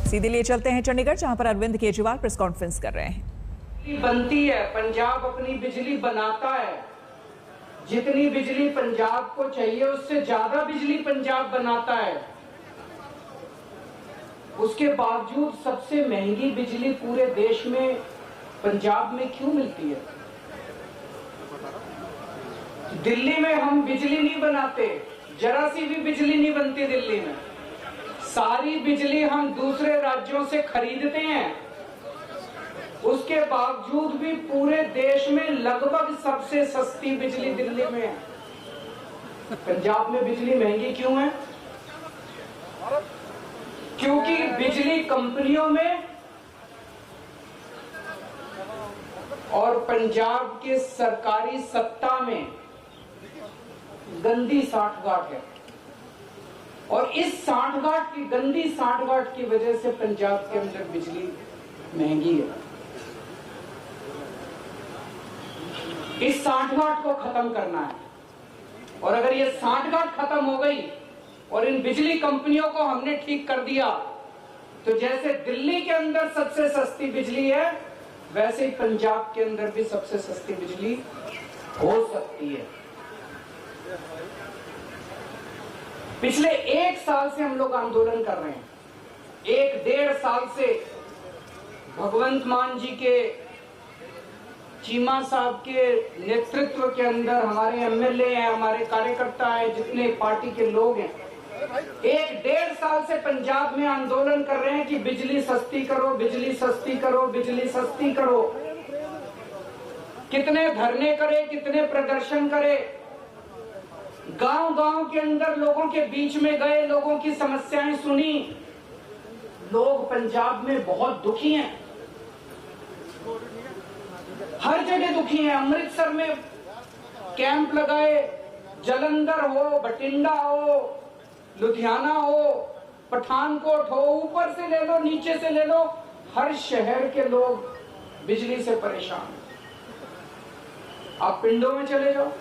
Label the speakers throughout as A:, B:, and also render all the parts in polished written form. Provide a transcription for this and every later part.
A: सीधे लिए चलते हैं चंडीगढ़, जहां पर अरविंद केजरीवाल प्रेस कॉन्फ्रेंस कर रहे हैं।
B: बनती है, पंजाब अपनी बिजली बनाता है। जितनी बिजली पंजाब को चाहिए उससे ज्यादा बिजली पंजाब बनाता है। उसके बावजूद सबसे महंगी बिजली पूरे देश में पंजाब में क्यों मिलती है? दिल्ली में हम बिजली नहीं बनाते, जरा सी भी बिजली नहीं बनती दिल्ली में। सारी बिजली हम दूसरे राज्यों से खरीदते हैं। उसके बावजूद भी पूरे देश में लगभग सबसे सस्ती बिजली दिल्ली में है। पंजाब में बिजली महंगी क्यों है? क्योंकि बिजली कंपनियों में और पंजाब के सरकारी सत्ता में गंदी सांठगांठ है। और इस सांठगांठ की, गंदी सांठगांठ की वजह से पंजाब के अंदर बिजली महंगी है। इस सांठगांठ को खत्म करना है। और अगर ये सांठगांठ खत्म हो गई और इन बिजली कंपनियों को हमने ठीक कर दिया, तो जैसे दिल्ली के अंदर सबसे सस्ती बिजली है, वैसे ही पंजाब के अंदर भी सबसे सस्ती बिजली हो सकती है। पिछले 1 साल से हम लोग आंदोलन कर रहे हैं। 1-1.5 साल से भगवंत मान जी के, चीमा साहब के नेतृत्व के अंदर हमारे एमएलए हैं, हमारे कार्यकर्ता हैं, जितने पार्टी के लोग हैं, 1-1.5 साल से पंजाब में आंदोलन कर रहे हैं कि बिजली सस्ती करो, बिजली सस्ती करो, बिजली सस्ती करो। कितने धरने करे, कितने प्रदर्शन करे, गांव-गांव के अंदर लोगों के बीच में गए, लोगों की समस्याएं सुनी। लोग पंजाब में बहुत दुखी हैं, हर जगह दुखी हैं। अमृतसर में कैंप लगाए, जालंधर हो, बठिंडा हो, लुधियाना हो, पठानकोट हो, ऊपर से ले लो, नीचे से ले लो, हर शहर के लोग बिजली से परेशान। आप पिंडों में चले जाओ,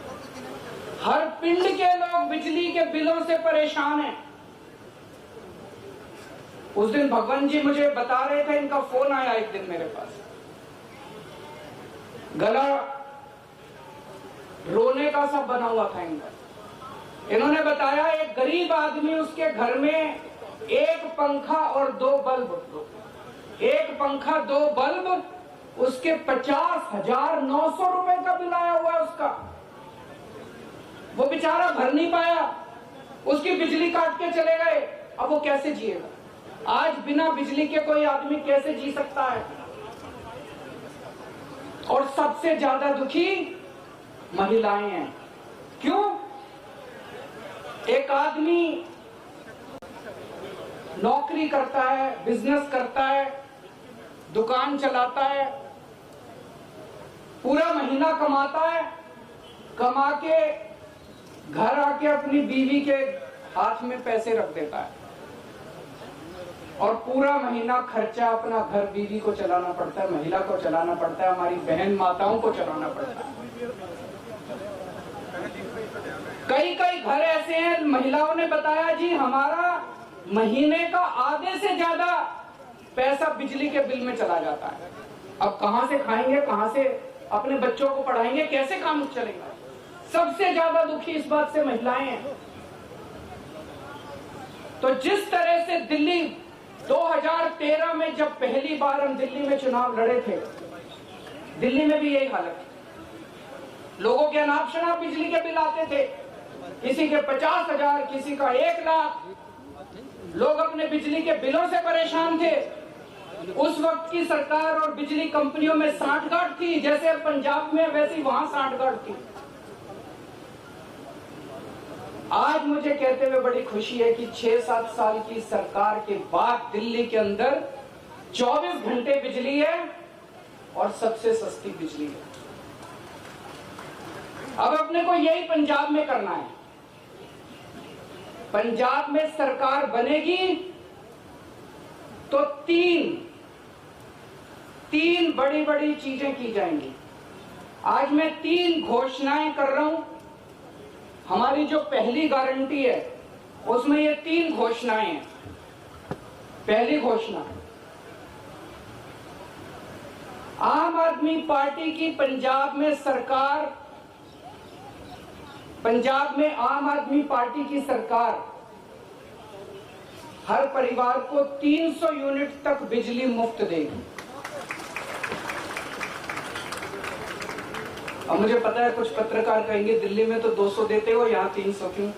B: हर पिंड के लोग बिजली के बिलों से परेशान हैं। उस दिन भगवान जी मुझे बता रहे थे, इनका फोन आया एक दिन मेरे पास, गला रोने का सब बना हुआ था इनका। इन्होंने बताया एक गरीब आदमी, उसके घर में 1 पंखा और 2 बल्ब, 1 पंखा 2 बल्ब, उसके 50,900 रुपए का बिल आया हुआ है उसका। वो बेचारा भर नहीं पाया, उसकी बिजली काट के चले गए। अब वो कैसे जिएगा? आज बिना बिजली के कोई आदमी कैसे जी सकता है? और सबसे ज्यादा दुखी महिलाएं हैं। क्यों? एक आदमी नौकरी करता है, बिजनेस करता है, दुकान चलाता है, पूरा महीना कमाता है, कमा के घर आके अपनी बीवी के हाथ में पैसे रख देता है, और पूरा महीना खर्चा अपना घर बीवी को चलाना पड़ता है, महिला को चलाना पड़ता है, हमारी बहन माताओं को चलाना पड़ता है। कई घर ऐसे हैं, महिलाओं ने बताया जी हमारा महीने का आधे से ज्यादा पैसा बिजली के बिल में चला जाता है। अब कहां से खाएंगे, कहां से अपने बच्चों को पढ़ाएंगे, कैसे काम चलेगा? सबसे ज्यादा दुखी इस बात से महिलाएं हैं। तो जिस तरह से दिल्ली 2013 में जब पहली बार हम दिल्ली में चुनाव लड़े थे, दिल्ली में भी यही हालत थी। लोगों के अनाप शनाप बिजली के बिल आते थे, किसी के 50,000, किसी का 1 लाख। लोग अपने बिजली के बिलों से परेशान थे। उस वक्त की सरकार और बिजली कंपनियों में सांठगांठ थी, जैसे पंजाब में वैसी वहां सांठगांठ थी। आज मुझे कहते हुए बड़ी खुशी है कि 6-7 साल की सरकार के बाद दिल्ली के अंदर 24 घंटे बिजली है और सबसे सस्ती बिजली है। अब अपने को यही पंजाब में करना है। पंजाब में सरकार बनेगी तो तीन बड़ी बड़ी चीजें की जाएंगी। आज मैं 3 घोषणाएं कर रहा हूं। हमारी जो पहली गारंटी है उसमें ये 3 घोषणाएं हैं। पहली घोषणा, आम आदमी पार्टी की पंजाब में आम आदमी पार्टी की सरकार हर परिवार को 300 यूनिट तक बिजली मुफ्त देगी। अब मुझे पता है कुछ पत्रकार कहेंगे दिल्ली में तो 200 देते हो, यहां 300 क्यों?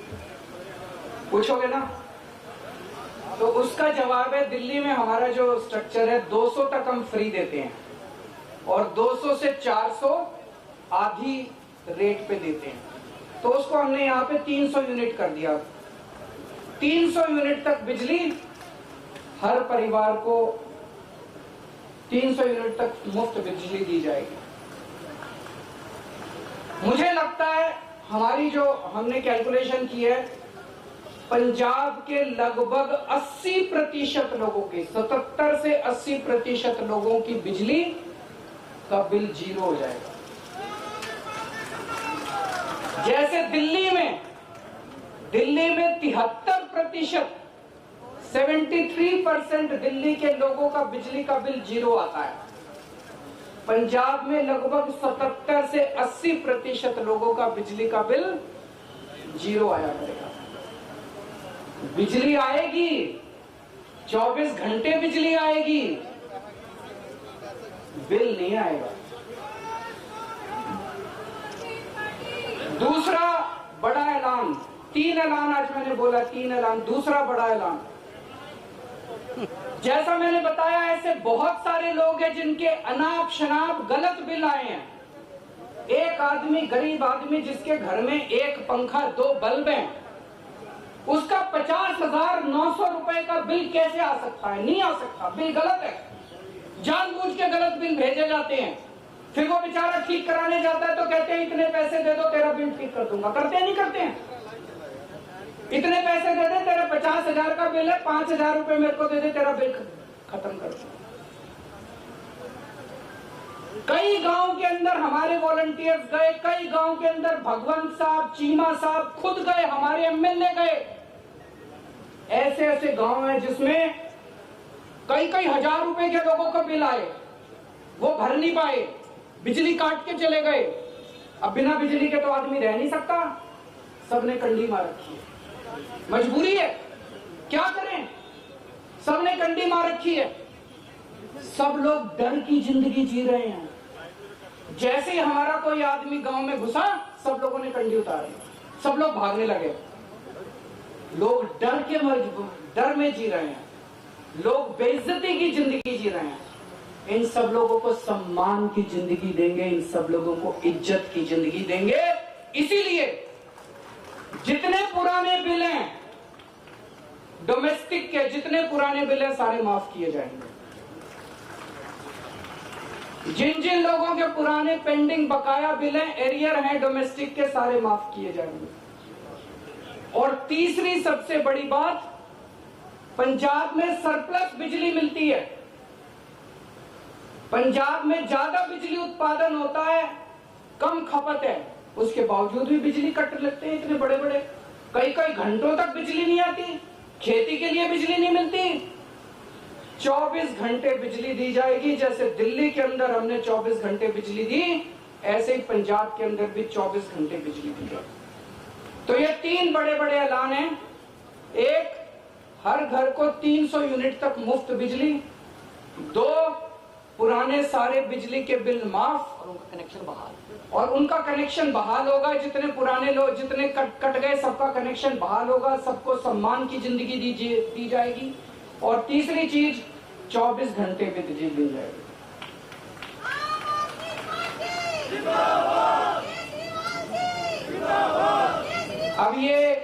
B: पूछोगे ना? तो उसका जवाब है, दिल्ली में हमारा जो स्ट्रक्चर है 200 तक हम फ्री देते हैं और 200 से 400 आधी रेट पे देते हैं। तो उसको हमने यहाँ पे 300 यूनिट कर दिया। 300 यूनिट तक बिजली हर परिवार को 300 यूनिट तक मुफ्त बिजली दी जाएगी। मुझे लगता है हमारी जो हमने कैलकुलेशन की है, पंजाब के लगभग 80% लोगों की, 77 से 80% लोगों की बिजली का बिल जीरो हो जाएगा। जैसे दिल्ली में 73%, 73% दिल्ली के लोगों का बिजली का बिल जीरो आता है, पंजाब में लगभग 77 से 80% लोगों का बिजली का बिल जीरो आया करेगा। बिजली आएगी, 24 घंटे बिजली आएगी, बिल नहीं आएगा। दूसरा बड़ा ऐलान, 3 ऐलान आज मैंने बोला, 3 ऐलान। दूसरा बड़ा ऐलान, जैसा मैंने बताया ऐसे बहुत सारे लोग हैं जिनके अनाप शनाप गलत बिल आए हैं। एक आदमी, गरीब आदमी जिसके घर में एक पंखा 2 बल्ब हैं, उसका 50,900 रुपए का बिल कैसे आ सकता है? नहीं आ सकता, बिल गलत है। जानबूझ के गलत बिल भेजे जाते हैं, फिर वो बेचारा ठीक कराने जाता है तो कहते हैं इतने पैसे दे दो तेरा बिल ठीक कर दूंगा। करते हैं नहीं करते हैं? इतने पैसे दे दे, तेरा 50,000 का बिल है, 5,000 रुपए मेरे को दे दे, तेरा बिल खत्म कर दो। कई गांव के अंदर हमारे वॉलंटियर्स गए, कई गांव के अंदर भगवंत साहब, चीमा साहब खुद गए, हमारे एमएलए गए। ऐसे ऐसे गांव हैं जिसमें कई हजार रुपए के लोगों का बिल आए, वो भर नहीं पाए, बिजली काट के चले गए। अब बिना बिजली के तो आदमी रह नहीं सकता, सबने कंडी मार रखी है, मजबूरी है, क्या करें, सबने कंडी मार रखी है। सब लोग डर की जिंदगी जी रहे हैं। जैसे ही हमारा कोई आदमी गांव में घुसा, सब लोगों ने कंडी उतारी, सब लोग भागने लगे। लोग डर में जी रहे हैं, लोग बेइज्जती की जिंदगी जी रहे हैं। इन सब लोगों को सम्मान की जिंदगी देंगे, इन सब लोगों को इज्जत की जिंदगी देंगे। इसीलिए जितने पुराने बिल हैं डोमेस्टिक के, जितने पुराने बिल हैं सारे माफ किए जाएंगे। जिन जिन लोगों के पुराने पेंडिंग बकाया बिल हैं, एरियर हैं डोमेस्टिक के, सारे माफ किए जाएंगे। और तीसरी सबसे बड़ी बात, पंजाब में सरप्लस बिजली मिलती है। पंजाब में ज्यादा बिजली उत्पादन होता है, कम खपत है, उसके बावजूद भी बिजली कट लगते हैं इतने बड़े बड़े। कई घंटों तक बिजली नहीं आती, खेती के लिए बिजली नहीं मिलती। 24 घंटे बिजली दी जाएगी। जैसे दिल्ली के अंदर हमने 24 घंटे बिजली दी, ऐसे ही पंजाब के अंदर भी 24 घंटे बिजली दी जाएगी। तो ये 3 बड़े बड़े ऐलान हैं। एक, हर घर को 300 यूनिट तक मुफ्त बिजली। 2, पुराने सारे बिजली के बिल माफ और उनका कनेक्शन बहाल, और उनका कनेक्शन बहाल होगा। जितने पुराने लोग, जितने कट गए, सबका कनेक्शन बहाल होगा, सबको सम्मान की जिंदगी दी जाएगी। और तीसरी चीज, 24 घंटे बिजली दी जाएगी। अब ये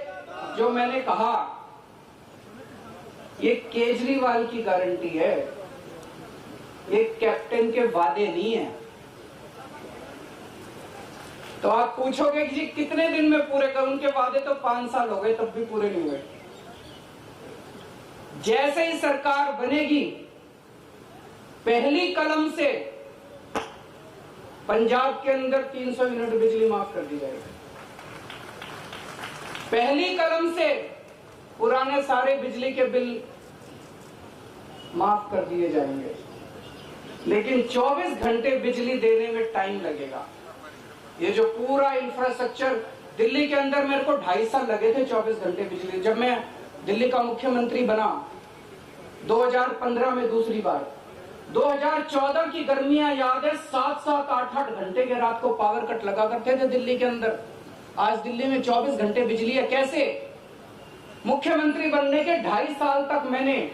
B: जो मैंने कहा, ये केजरीवाल की गारंटी है, ये कैप्टन के वादे नहीं है। तो आप पूछोगे कि जी कितने दिन में पूरे कर? उनके वादे तो 5 साल हो गए, तब भी पूरे नहीं हुए। जैसे ही सरकार बनेगी, पहली कलम से पंजाब के अंदर 300 यूनिट बिजली माफ कर दी जाएगी। पहली कलम से पुराने सारे बिजली के बिल माफ कर दिए जाएंगे, लेकिन 24 घंटे बिजली देने में टाइम लगेगा। ये जो पूरा इंफ्रास्ट्रक्चर दिल्ली के अंदर, मेरे को 2.5 साल लगे थे 24 घंटे बिजली। जब मैं दिल्ली का मुख्यमंत्री बना 2015 में दूसरी बार, 2014 की गर्मियां याद है, 7-7, 8-8 घंटे के रात को पावर कट लगा करते थे दिल्ली के अंदर। आज दिल्ली में 24 घंटे बिजली है। कैसे? मुख्यमंत्री बनने के 2.5 साल तक मैंने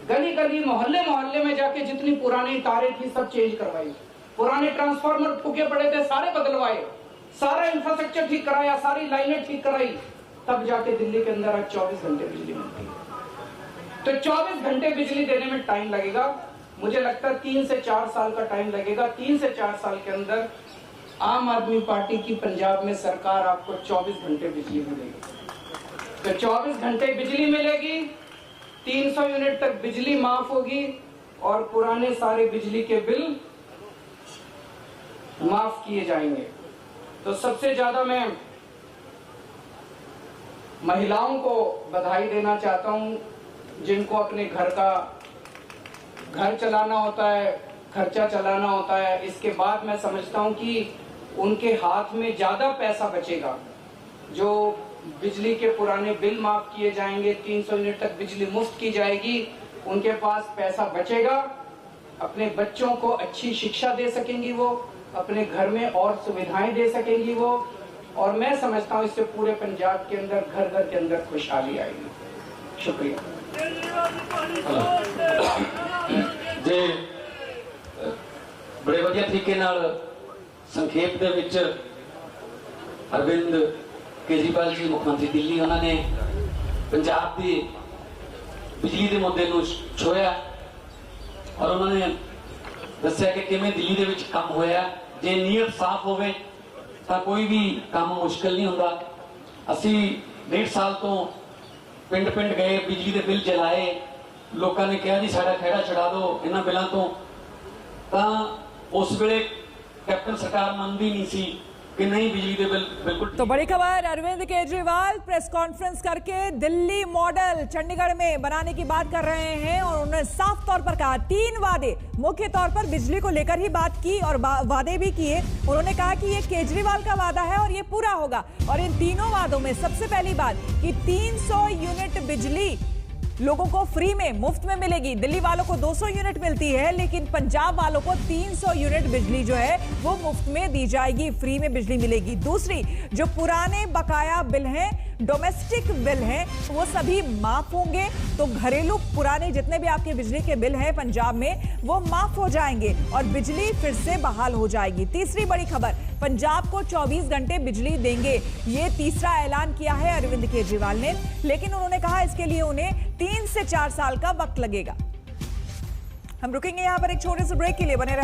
B: गली गली मोहल्ले मोहल्ले में जाके जितनी पुरानी तारें थी सब चेंज करवाई, पुराने ट्रांसफार्मर ठुके पड़े थे सारे बदलवाए, सारा इंफ्रास्ट्रक्चर ठीक कराया, सारी लाइनें ठीक कराई, तब जाके दिल्ली के अंदर आज 24 घंटे बिजली मिलती है। तो 24 घंटे बिजली देने में टाइम लगेगा। मुझे लगता है 3 से 4 साल का टाइम लगेगा। 3 से 4 साल के अंदर आम आदमी पार्टी की पंजाब में सरकार आपको 24 घंटे बिजली मिलेगी। तो 24 घंटे बिजली मिलेगी, 300 यूनिट तक बिजली माफ होगी और पुराने सारे बिजली के बिल माफ किए जाएंगे। तो सबसे ज्यादा मैं महिलाओं को बधाई देना चाहता हूं, जिनको अपने घर चलाना होता है, खर्चा चलाना होता है। इसके बाद मैं समझता हूं कि उनके हाथ में ज्यादा पैसा बचेगा। जो बिजली के पुराने बिल माफ किए जाएंगे, 300 यूनिट तक बिजली मुफ्त की जाएगी, उनके पास पैसा बचेगा। अपने बच्चों को अच्छी शिक्षा दे सकेंगी वो, अपने घर में और सुविधाएं दे सकेंगी वो, और मैं समझता हूं इससे पूरे पंजाब के अंदर घर घर के अंदर खुशहाली आएगी। शुक्रिया
C: जी। बड़े वधिया तरीके नाल संखेप दे विच अरविंद केजरीवाल जी मुख्यमंत्री दिल्ली, उन्होंने पंजाब की बिजली के मुद्दे को छुआ और उन्होंने दस्या कि किवें दिल्ली दे विच काम होया। जे नीयत साफ होवे तां कोई भी काम मुश्किल नहीं हुंदा। असी 1.5 साल तो पिंड पिंड गए, बिजली के बिल जलाए, लोगों ने कहा जी साडा खैड़ा छड़ा दो इन्हां बिलों तो। उस वेले कैप्टन सरकार मनदी नहीं सी कि नहीं बिजली के बिल बिल्कुल।
A: तो बड़ी खबर, अरविंद केजरीवाल प्रेस कॉन्फ्रेंस करके दिल्ली मॉडल चंडीगढ़ में बनाने की बात कर रहे हैं और उन्होंने साफ तौर पर कहा 3 वादे, मुख्य तौर पर बिजली को लेकर ही बात की और वादे भी किए। उन्होंने कहा कि ये केजरीवाल का वादा है और ये पूरा होगा। और इन तीनों वादों में सबसे पहली बात कि 300 यूनिट बिजली लोगों को फ्री में मुफ्त में मिलेगी। दिल्ली वालों को 200 यूनिट मिलती है, लेकिन पंजाब वालों को 300 यूनिट बिजली जो है वो मुफ्त में दी जाएगी, फ्री में बिजली मिलेगी। दूसरी, जो पुराने बकाया बिल हैं, डोमेस्टिक बिल हैं, वो सभी माफ होंगे। तो घरेलू पुराने जितने भी आपके बिजली के बिल हैं पंजाब में, वो माफ हो जाएंगे और बिजली फिर से बहाल हो जाएगी। तीसरी बड़ी खबर, पंजाब को 24 घंटे बिजली देंगे। ये तीसरा ऐलान किया है अरविंद केजरीवाल ने, लेकिन उन्होंने कहा इसके लिए उन्हें 3 से 4 साल का वक्त लगेगा। हम रुकेंगे यहां पर एक छोटे से ब्रेक के लिए, बने रहें।